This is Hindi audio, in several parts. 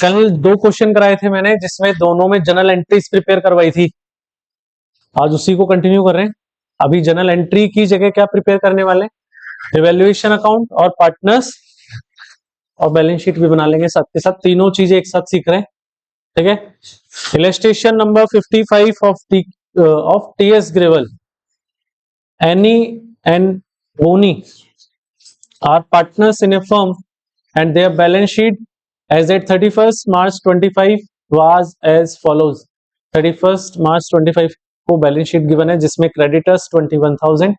कल 2 क्वेश्चन कराए थे मैंने जिसमें दोनों में जनरल एंट्रीज प्रिपेयर करवाई थी। आज उसी को कंटिन्यू कर रहे हैं। अभी जनरल एंट्री की जगह क्या प्रिपेयर करने वाले हैं, रिवैल्यूएशन अकाउंट और पार्टनर्स और बैलेंस शीट भी बना लेंगे साथ के साथ, तीनों चीजें एक साथ सीख रहे हैं। ठीक है। Illustration number 55 of TS Grewal, Annie and Bonnie are partners in a firm and their balance sheet as at 31st March 25 was as follows। 31st March 25 को बैलेंस शीट गिवन है जिसमें क्रेडिटर्स 21,000,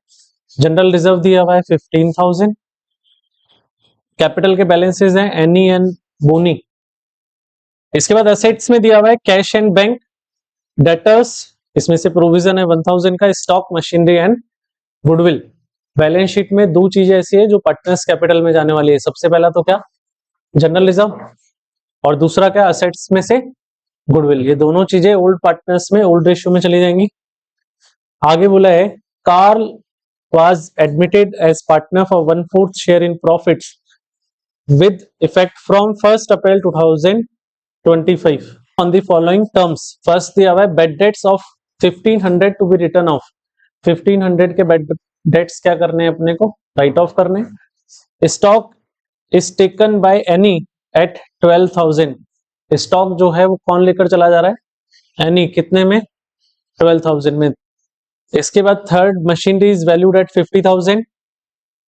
जनरल रिजर्व दिया हुआ है 15,000, कैपिटल के बैलेंसेस हैं एनी एंड बोनी। इसके बाद एसेट्स में दिया हुआ है कैश एंड बैंक, डेटर्स इसमें से प्रोविजन है 1,000 का, stock machinery and goodwill. Balance sheet में दो चीजें ऐसी है जो पार्टनर्स कैपिटल में जाने वाली है। सबसे पहला तो क्या, जनरल रिजर्व, और दूसरा क्या, असेट्स में से गुडविल। ये दोनों चीजें ओल्ड पार्टनर्स में ओल्ड रेशियो में चली जाएंगी। आगे बोला है Carl was admitted as partner for 1/4 share in profits with effect from 1 April 2025 on the following terms. First दिया हुआ है bad debts of 1500 to be written off. 1500 के बेड डेट्स क्या करने हैं अपने को, राइट ऑफ करने। Stock is taken by Annie at 12,000। Stock जो है वो कौन लेकर चला जा रहा है, एनी, कितने में, 12,000 में। इसके बाद third, machinery is valued at 50,000,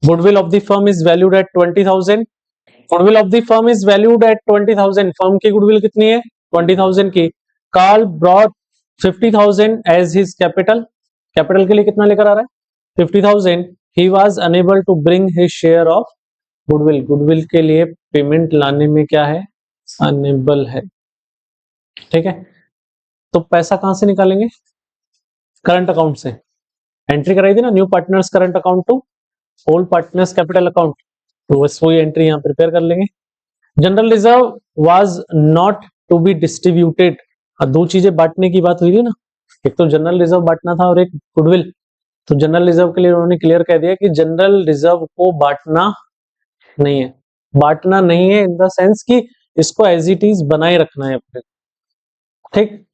goodwill of the firm is valued at 20,000। Goodwill of the firm is valued at 20,000। Firm की गुडविल कितनी है, 20,000 की। Carl brought 50,000 as his capital. Capital के लिए कितना लेकर आ रहा है, 50,000। He was unable to bring his share of goodwill. Goodwill के लिए पेमेंट लाने में क्या है, अनेबल है। ठीक है, तो पैसा कहां से निकालेंगे, करंट अकाउंट से। एंट्री कराई थी ना, new partners current account to old partners capital account, तो बस वही एंट्री यहां प्रिपेयर कर लेंगे। General reserve was not to be distributed. दो चीजें बांटने की बात हुई थी ना, एक तो जनरल रिजर्व बांटना था और एक गुडविल। तो जनरल रिजर्व के लिए उन्होंने क्लियर कह दिया कि जनरल रिजर्व को बांटना नहीं है। बांटना नहीं है इन द सेंस कि इसको एज इट इज बनाए रखना है अपने। ठीक।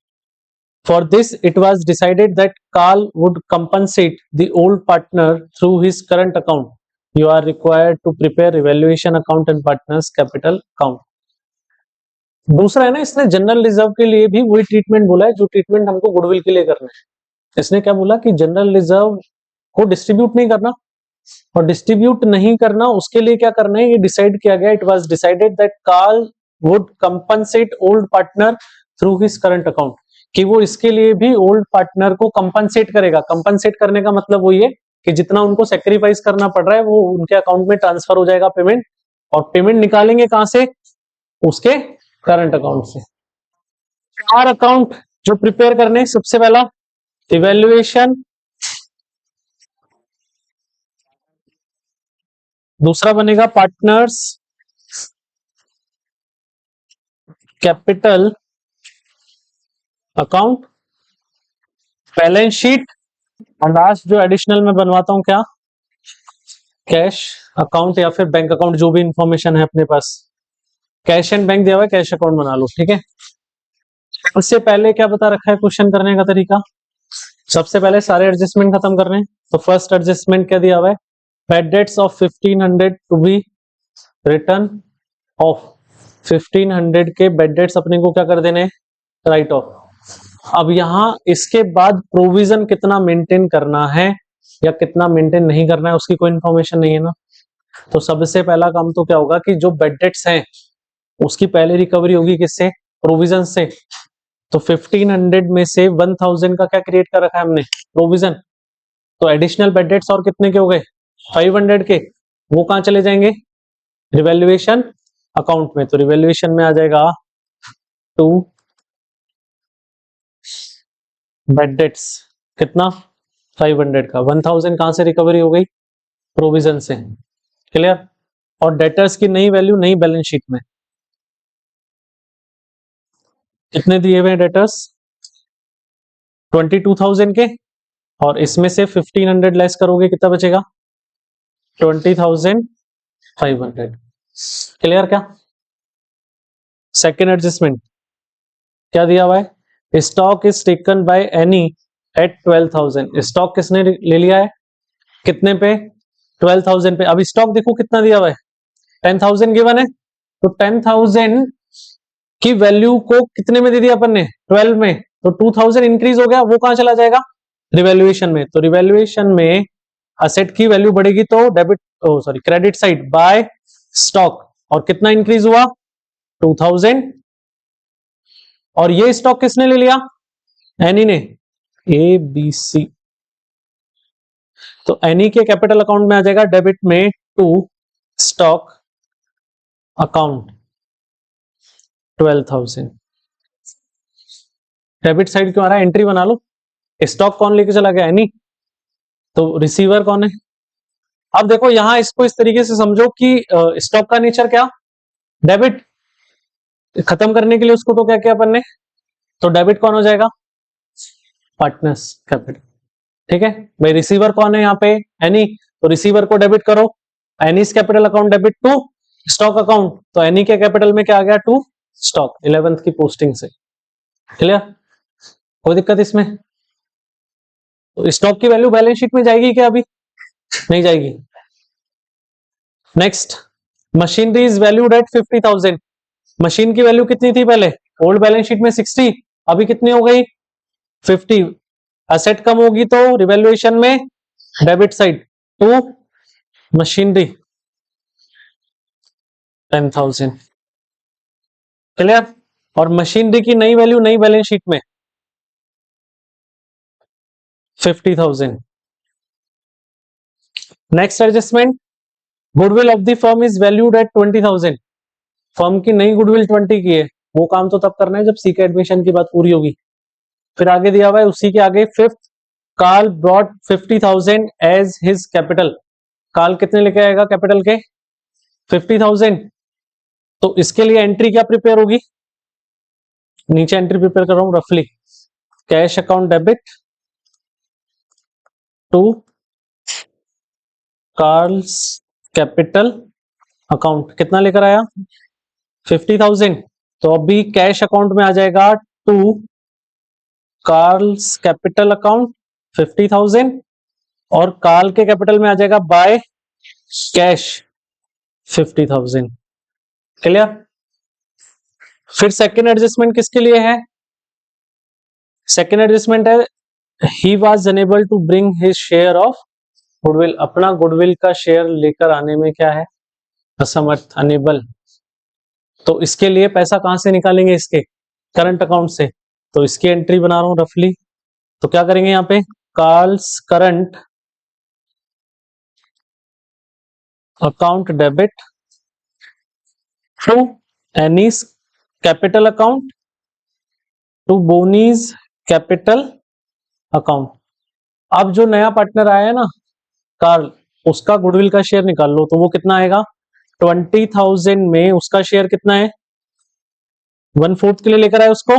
For this it was decided that Carl would compensate the old partner through his current account. You are required to prepare evaluation account and partners capital account. दूसरा है ना, इसने जनरल रिजर्व के लिए भी वही ट्रीटमेंट बोला है जो ट्रीटमेंट हमको गुडविल के लिए करना है। इसने क्या बोला कि जनरल रिजर्व को डिस्ट्रीब्यूट नहीं करना, और डिस्ट्रीब्यूट नहीं करना उसके लिए क्या करना है, ये डिसाइड किया गया। It was decided that Carl would compensate old partner through his current account, कि वो इसके लिए भी ओल्ड पार्टनर को कंपनसेट करेगा। कंपनसेट करने का मतलब वही है कि जितना उनको सेक्रीफाइस करना पड़ रहा है वो उनके अकाउंट में ट्रांसफर हो जाएगा पेमेंट, और पेमेंट निकालेंगे कहां से, उसके करंट अकाउंट से। 4 अकाउंट जो प्रिपेयर करने, सबसे पहला इवैल्यूएशन, दूसरा बनेगा partners capital account, balance sheet, और लास्ट जो एडिशनल में बनवाता हूं क्या, कैश अकाउंट या फिर बैंक अकाउंट, जो भी इंफॉर्मेशन है अपने पास। कैश एंड बैंक दिया हुआ है, कैश अकाउंट बना लो। ठीक है, उससे पहले क्या बता रखा है क्वेश्चन करने का तरीका। सबसे पहले सारे एडजस्टमेंट खत्म करने हैं। तो फर्स्ट एडजस्टमेंट क्या दिया हुआ है, bad debts of 1500 to be written off. 1500 के बेड डेट्स अपने को क्या कर देने, राइट ऑफ। अब यहां इसके बाद प्रोविजन कितना मेंटेन करना है या कितना मेंटेन नहीं करना है उसकी कोई इंफॉर्मेशन नहीं है ना। तो सबसे पहला काम तो क्या होगा कि जो बेड डेट्स हैं उसकी पहले रिकवरी होगी किससे, प्रोविजन से। तो 1500 में से 1000 का क्या क्रिएट कर रखा है हमने, प्रोविजन। तो एडिशनल बेड डेट्स और कितने के हो गए, 500 के, वो कहां चले जाएंगे, रिवैल्यूएशन अकाउंट में। तो रिवैल्यूएशन में आ जाएगा 2 बेड डेट्स, कितना, 500 का। 1000 कहां से रिकवरी हो गई, प्रोविजन से। क्लियर। और डेटर्स की नई वैल्यू नई बैलेंस शीट में कितने दिए हुए डेटर्स, 22,000 के, और इसमें से 1500 लेस करोगे कितना बचेगा, 20,500। क्लियर क्या। सेकेंड एडजस्टमेंट क्या दिया हुआ है, stock is taken by Annie at 12,000। Stock किसने ले लिया है, कितने पे, 12,000 पे। अब स्टॉक देखो कितना दिया हुआ है, 10,000 गिवन है, तो 10,000 की वैल्यू को कितने में दे दिया अपन ने, 12 में, तो 2,000 इंक्रीज हो गया, वो कहां चला जाएगा, रिवैल्यूएशन में। तो रिवैल्यूएशन में असेट की वैल्यू बढ़ेगी तो debit sorry credit side by stock, और कितना इंक्रीज हुआ, 2,000। और ये स्टॉक किसने ले लिया, एनी ने, ए बी सी, तो एनी के कैपिटल अकाउंट में आ जाएगा डेबिट में to stock account 12,000। Debit side क्यों आ रहा है, एंट्री बना लो। स्टॉक कौन लेके चला गया, एनी, तो रिसीवर कौन है। अब देखो यहां इसको इस तरीके से समझो कि स्टॉक का नेचर क्या, डेबिट, खत्म करने के लिए उसको तो क्या किया अपन ने, तो डेबिट कौन हो जाएगा, पार्टनर्स कैपिटल। ठीक है भाई, रिसीवर कौन है यहाँ पे, एनी, तो रिसीवर को डेबिट करो, Annie's capital account debit to stock account, तो एनी के कैपिटल में क्या आ गया, टू स्टॉक, 11th की पोस्टिंग से। क्लियर, कोई दिक्कत इसमें, तो स्टॉक की वैल्यू बैलेंस शीट में जाएगी क्या, अभी नहीं जाएगी। Next, machinery is valued at 50,000। Machine की वैल्यू कितनी थी पहले, ओल्ड बैलेंस शीट में 60, अभी कितनी हो गई, 50। असेट कम होगी तो रिवैल्यूएशन में debit side to machinery 10,000। Clear, और मशीनरी की नई वैल्यू नई बैलेंस शीट में 50,000। Next adjustment, goodwill of the firm is valued at 20,000। Firm की नई गुडविल 20 की है, वो काम तो तब करना है जब सी के एडमिशन की बात पूरी होगी। फिर आगे दिया हुआ है उसी के आगे, fifth, Carl brought 50,000 as his capital. Carl कितने लेके आएगा कैपिटल के, 50,000। तो इसके लिए एंट्री क्या प्रिपेयर होगी, नीचे एंट्री प्रिपेयर कर रहा हूं रफली, cash account debit to Carl's capital account, कितना लेकर आया, 50,000। तो अभी कैश अकाउंट में आ जाएगा टू कार्ल्स कैपिटल अकाउंट 50,000, और कार्ल के कैपिटल में आ जाएगा बाय कैश 50,000। क्लियर। फिर सेकेंड एडजस्टमेंट किसके लिए है, सेकेंड एडजस्टमेंट है, he was unable to bring his share of goodwill. अपना गुडविल का शेयर लेकर आने में क्या है, असमर्थ, अनेबल। तो इसके लिए पैसा कहां से निकालेंगे, इसके करंट अकाउंट से। तो इसकी एंट्री बना रहा हूं रफली, तो क्या करेंगे यहाँ पे, Carl's current account debit to Annie's capital account to Bonnie's capital account. अब जो नया पार्टनर आया है ना कार्ल, उसका गुडविल का शेयर निकाल लो, तो वो कितना आएगा, 20,000 में उसका शेयर कितना है, 1/4 के लिए लेकर आए उसको,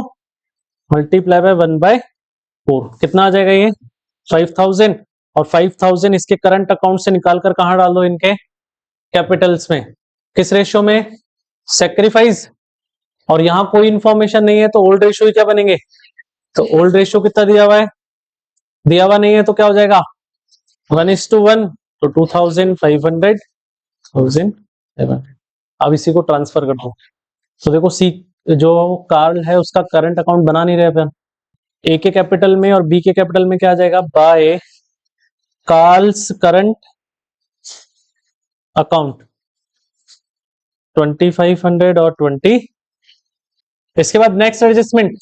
मल्टीप्लाई बाय 1/4, कितना आ जाएगा ये, 5,000। और 5,000 इसके करंट अकाउंट से निकालकर कहां डाल दो, इनके कैपिटल्स में, किस रेशियो में, सेक्रीफाइस। और यहां कोई इंफॉर्मेशन नहीं है तो ओल्ड रेशियो क्या बनेंगे, तो ओल्ड रेशियो कितना दिया हुआ है, दिया हुआ नहीं है तो क्या हो जाएगा, 1:1, तो 2,500, 1,500। अब इसी को ट्रांसफर कर दो, तो देखो सी जो कार्ल है उसका करंट अकाउंट बना नहीं रहे अपन, ए के कैपिटल में और बी के कैपिटल में क्या आ जाएगा, बाय कार्ल्स करंट अकाउंट 2,500 और 20। इसके बाद नेक्स्ट एडजस्टमेंट,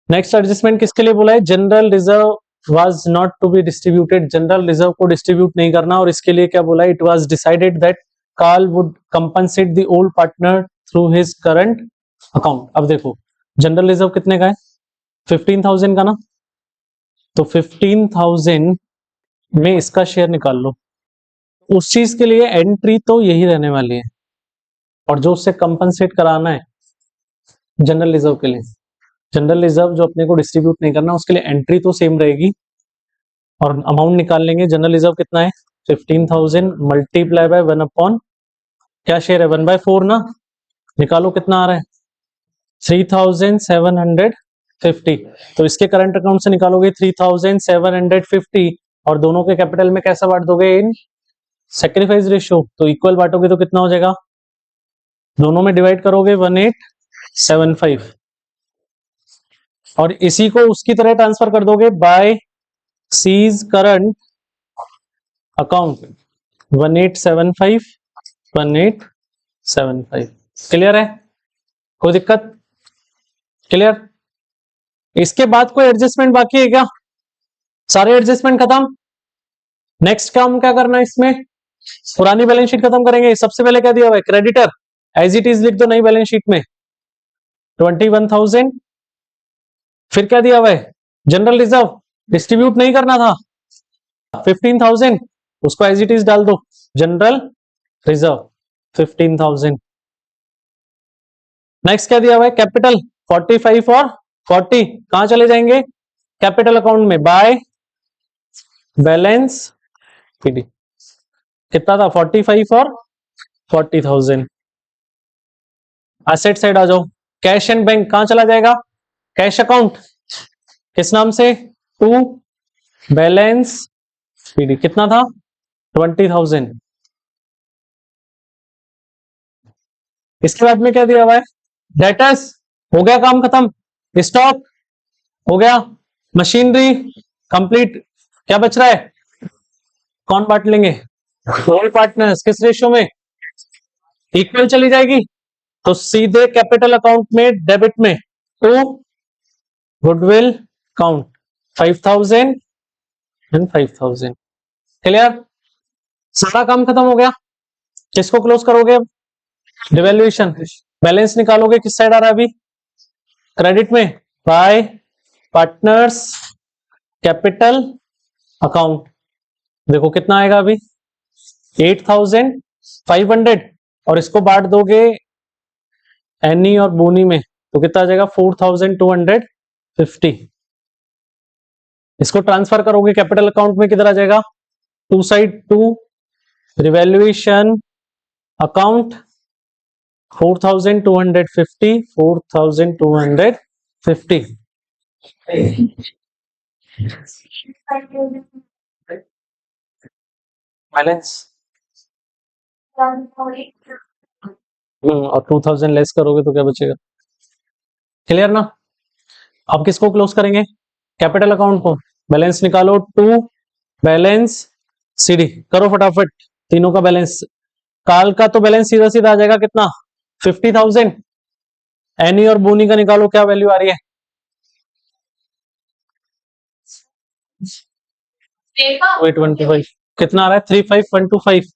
नेक्स्ट एडजस्टमेंट किसके लिए बोला है, general reserve was not to be distributed. General reserve को डिस्ट्रीब्यूट नहीं करना, और इसके लिए क्या बोला है, it was decided that Carl would compensate the old partner through his current account. अब देखो जनरल रिजर्व कितने का है, 15,000 का ना, तो 15,000 में इसका शेयर निकाल लो। उस चीज के लिए एंट्री तो यही रहने वाली है, और जो उससे कंपनसेट कराना है जनरल रिजर्व के लिए, जनरल रिजर्व जो अपने को डिस्ट्रीब्यूट नहीं करना उसके लिए एंट्री तो सेम रहेगी, और अमाउंट निकाल लेंगे। जनरल रिजर्व कितना है, 15,000 मल्टीप्लाई बाय 1 अपॉन क्या शेयर है, 1/4 ना, निकालो कितना आ रहा है 3750। तो इसके करंट अकाउंट से निकालोगे 3750 और दोनों के कैपिटल में कैसा बांट दोगे इन सैक्रिफाइस रेशियो, तो इक्वल बांटोगे तो कितना हो जाएगा, दोनों में डिवाइड करोगे 1875 और इसी को उसकी तरह ट्रांसफर कर दोगे by C's current account 1875। Clear है, कोई दिक्कत, क्लियर। इसके बाद कोई एडजस्टमेंट बाकी है क्या, सारे एडजस्टमेंट खत्म। नेक्स्ट काम क्या करना है, इसमें पुरानी बैलेंस शीट खत्म करेंगे। सबसे पहले क्या दिया हुआ है, क्रेडिटर एज इट इज लिख दो नई बैलेंस शीट में 21,000। फिर क्या दिया हुआ है, जनरल रिजर्व डिस्ट्रीब्यूट नहीं करना था 15,000, उसको एज इट इज डाल दो जनरल रिजर्व 15,000। नेक्स्ट क्या दिया हुआ है, कैपिटल 45 और 40 कहां चले जाएंगे, कैपिटल अकाउंट में बाय बैलेंस पीडी। कितना था 45 और 40,000। एसेट साइड आ जाओ, कैश एंड बैंक कहां चला जाएगा, कैश अकाउंट किस नाम से, टू बैलेंस पीडी। कितना था 20,000। इसके बाद में क्या दिया हुआ है, डेटर्स हो गया काम खत्म, स्टॉक हो गया, मशीनरी कंप्लीट। क्या बच रहा है, कौन बांट लेंगे, ऑल पार्टनर्स। किस रेशियो में, इक्वल चली जाएगी, तो सीधे कैपिटल अकाउंट में डेबिट में to goodwill account 5,000 and 5,000। Clear, सारा काम खत्म हो गया। किसको क्लोज करोगे अब, डिवैल्यूएशन। बैलेंस निकालोगे किस साइड आ रहा है अभी, क्रेडिट में बाय पार्टनर्स कैपिटल अकाउंट। देखो कितना आएगा अभी 8,500 और इसको बांट दोगे एनी और बोनी में तो कितना आ जाएगा 4,250। इसको ट्रांसफर करोगे कैपिटल अकाउंट में, किधर आ जाएगा, to side to revaluation account 4,250 4,250। Balance और 2,000 लेस करोगे तो क्या बचेगा, क्लियर ना। अब किसको क्लोज करेंगे, कैपिटल अकाउंट को। बैलेंस निकालो टू बैलेंस सीडी, करो फटाफट तीनों का बैलेंस। काल का तो बैलेंस सीधा सीधा आ जाएगा कितना 50,000। एनी और बोनी का निकालो क्या वैल्यू आ रही है, 825। कितना आ रहा है 35,125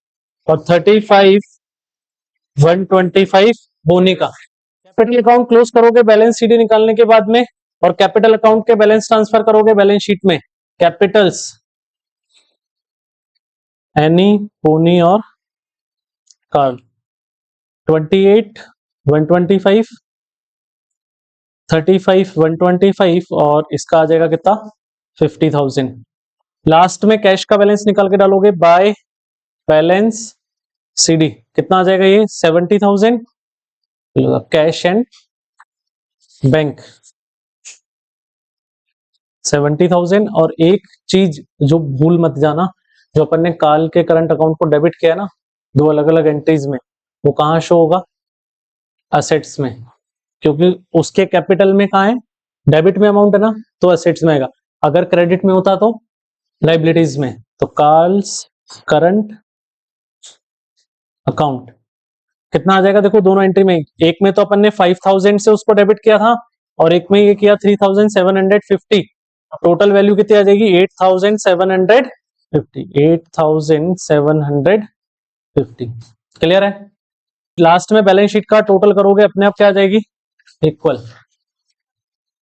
और 35,125 बोनी का। कैपिटल अकाउंट क्लोज करोगे बैलेंस सीडी निकालने के बाद में और कैपिटल अकाउंट के बैलेंस ट्रांसफर करोगे बैलेंस शीट में। कैपिटल्स एनी बोनी और कार्ल 28,125 35,125 और इसका आ जाएगा कितना 50,000। लास्ट में कैश का बैलेंस निकाल के डालोगे बाय बैलेंस सीडी, कितना आ जाएगा ये 70,000। Cash and bank 70,000। और एक चीज जो भूल मत जाना, जो अपन ने काल के करंट अकाउंट को डेबिट किया ना दो अलग अलग एंट्रीज में, वो कहाँ शो होगा, असेट्स में, क्योंकि उसके कैपिटल में कहाँ है, डेबिट में अमाउंट है ना, तो असेट्स में आएगा। अगर क्रेडिट में होता तो लाइबिलिटीज में। तो कार्ल्स करंट अकाउंट कितना आ जाएगा, देखो दोनों एंट्री में, एक में तो अपन ने 5,000 से उसको डेबिट किया था और एक में ये किया 3,750। टोटल वैल्यू कितनी आ जाएगी 8,750। 8,750। क्लियर है। लास्ट में बैलेंस शीट का टोटल करोगे अपने आप क्या आ जाएगी, इक्वल।